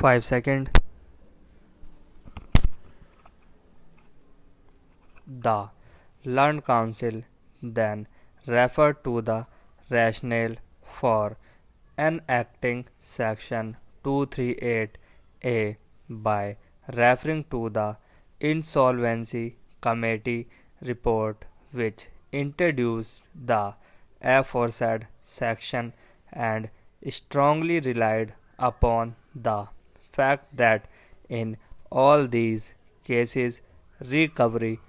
5 seconds. The learned counsel then referred to the rationale for enacting Section 238A by referring to the Insolvency Committee report, which introduced the aforesaid section and strongly relied upon the fact that in all these cases recovery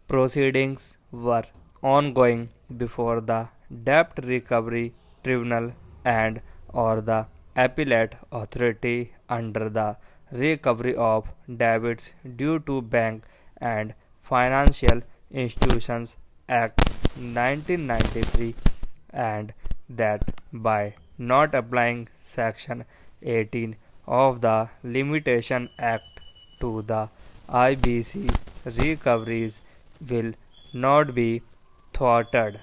proceedings were ongoing before the Debt Recovery Tribunal and/or the Appellate Authority under the Recovery of Debts Due to Bank and Financial Institutions Act 1993, and that by not applying Section 18 of the Limitation Act to the IBC, recoveries will not be thwarted.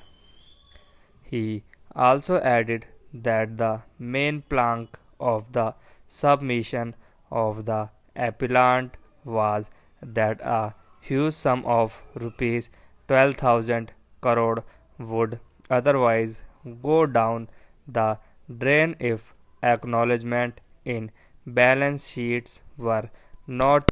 He also added that the main plank of the submission of the appellant was that a huge sum of rupees 12,000 crore would otherwise go down the drain if acknowledgement in balance sheets were not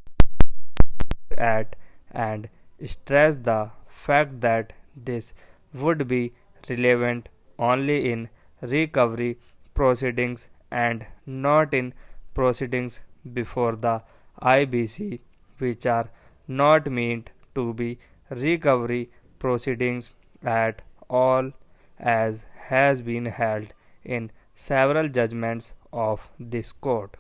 at, and stressed the fact that this would be relevant only in recovery proceedings and not in proceedings before the IBC, which are not meant to be recovery proceedings at all, as has been held in several judgments of this court.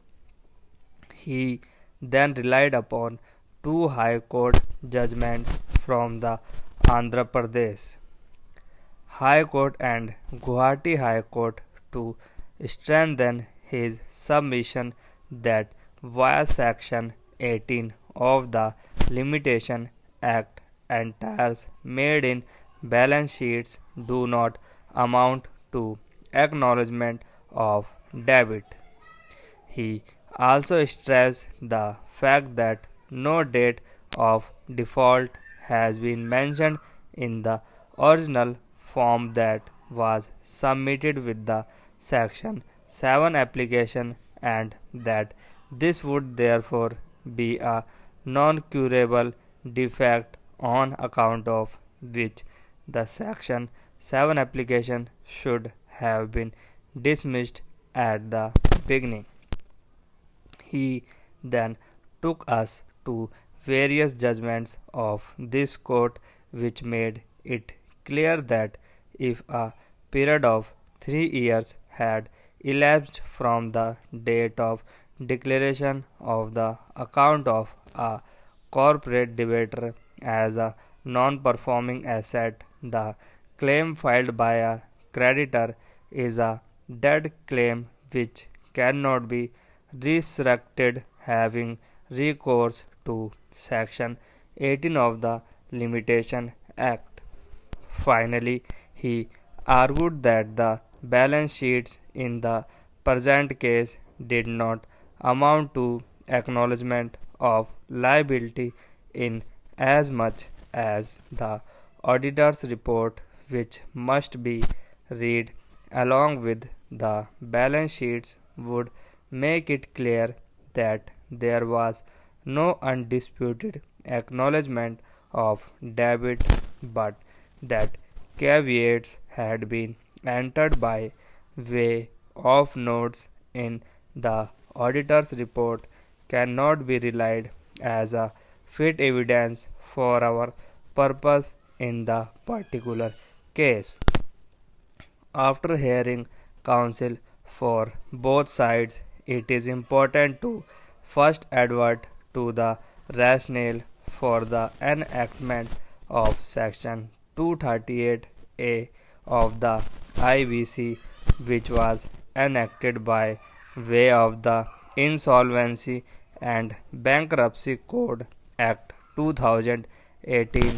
He then relied upon two High Court judgments from the Andhra Pradesh High Court and Guwahati High Court to strengthen his submission that via Section 18 of the Limitation Act, entires made in balance sheets do not amount to acknowledgement of debit. He also stressed the fact that no date of default has been mentioned in the original form that was submitted with the Section 7 application, and that this would therefore be a non-curable defect on account of which the Section 7 application should have been dismissed at the beginning. He then took us to various judgments of this court, which made it clear that if a period of 3 years had elapsed from the date of declaration of the account of a corporate debtor as a non-performing asset, the claim filed by a creditor is a dead claim which cannot be resurrected, having recourse to Section 18 of the Limitation Act. Finally, he argued that the balance sheets in the present case did not amount to acknowledgement of liability in as much as the auditor's report, which must be read along with the balance sheets, would make it clear that there was no undisputed acknowledgement of debit, but that caveats had been entered by way of notes in the auditor's report cannot be relied as a fit evidence for our purpose in the particular case. After hearing counsel for both sides, it is important to first advert to the rationale for the enactment of Section 238A of the IBC, which was enacted by way of the Insolvency and Bankruptcy Code Act 2018.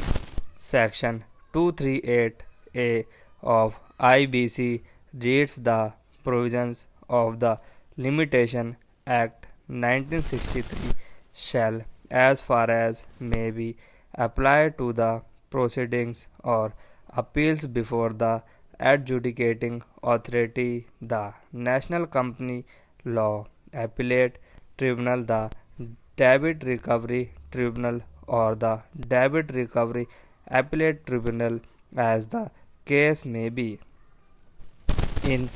Section 238A of IBC reads the provisions of the Limitation Act 1963 shall, as far as may be, apply to the proceedings or appeals before the adjudicating authority, the National Company Law Appellate Tribunal, the Debit Recovery Tribunal, or the Debit Recovery Appellate Tribunal, as the case may be. In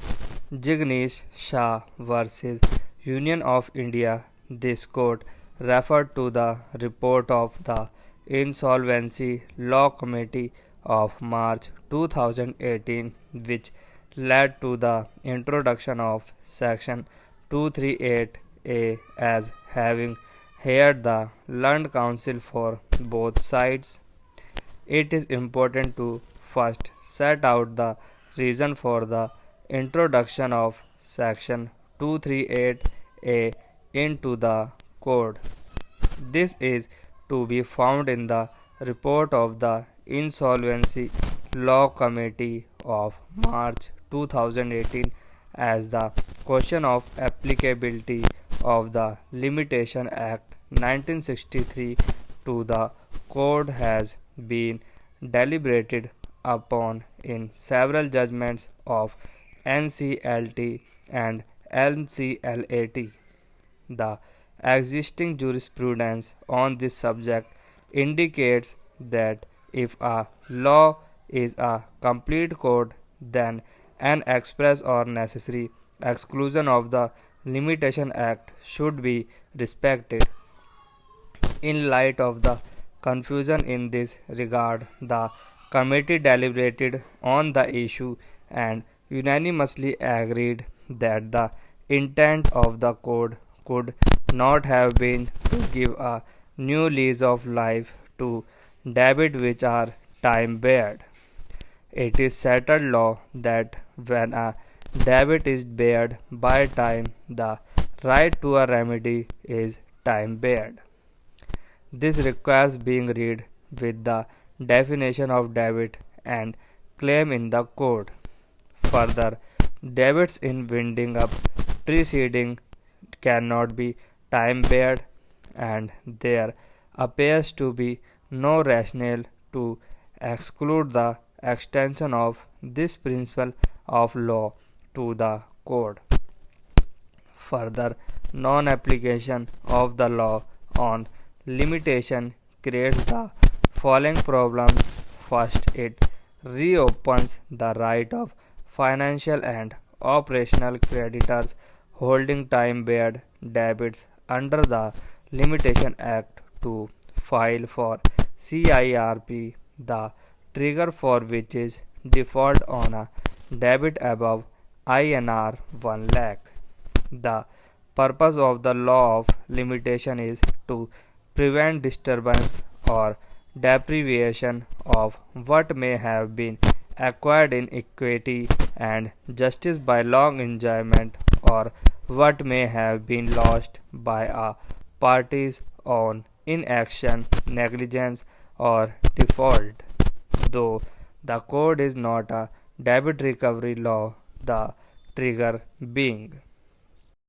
Jignesh Shah versus Union of India, this court referred to the report of the Insolvency Law Committee of March 2018, which led to the introduction of Section 238A as having heard the learned counsel for both sides. It is important to first set out the reason for the introduction of Section 238A into the Code. This is to be found in the report of the Insolvency Law Committee of March 2018 as the question of applicability of the Limitation Act 1963 to the Code has been deliberated upon in several judgments of NCLT and NCLAT. The existing jurisprudence on this subject indicates that if a law is a complete code, then an express or necessary exclusion of the Limitation Act should be respected. In light of the confusion in this regard, the committee deliberated on the issue and unanimously agreed that the intent of the code could not have been to give a new lease of life to debits which are time barred. It is settled law that when a debit is barred by time, the right to a remedy is time barred. This requires being read with the definition of debit and claim in the code. Further, debits in winding up preceding cannot be time barred, and there appears to be no rationale to exclude the extension of this principle of law to the code. Further, non-application of the law on limitation creates the following problems. First, it reopens the right of financial and operational creditors holding time-barred debits under the Limitation Act to file for CIRP, the trigger for which is default on a debit above INR 1 lakh. The purpose of the law of limitation is to prevent disturbance or deprivation of what may have been acquired in equity and justice by long enjoyment, or what may have been lost by a party's own inaction, negligence, or default. Though the code is not a debit recovery law, the trigger being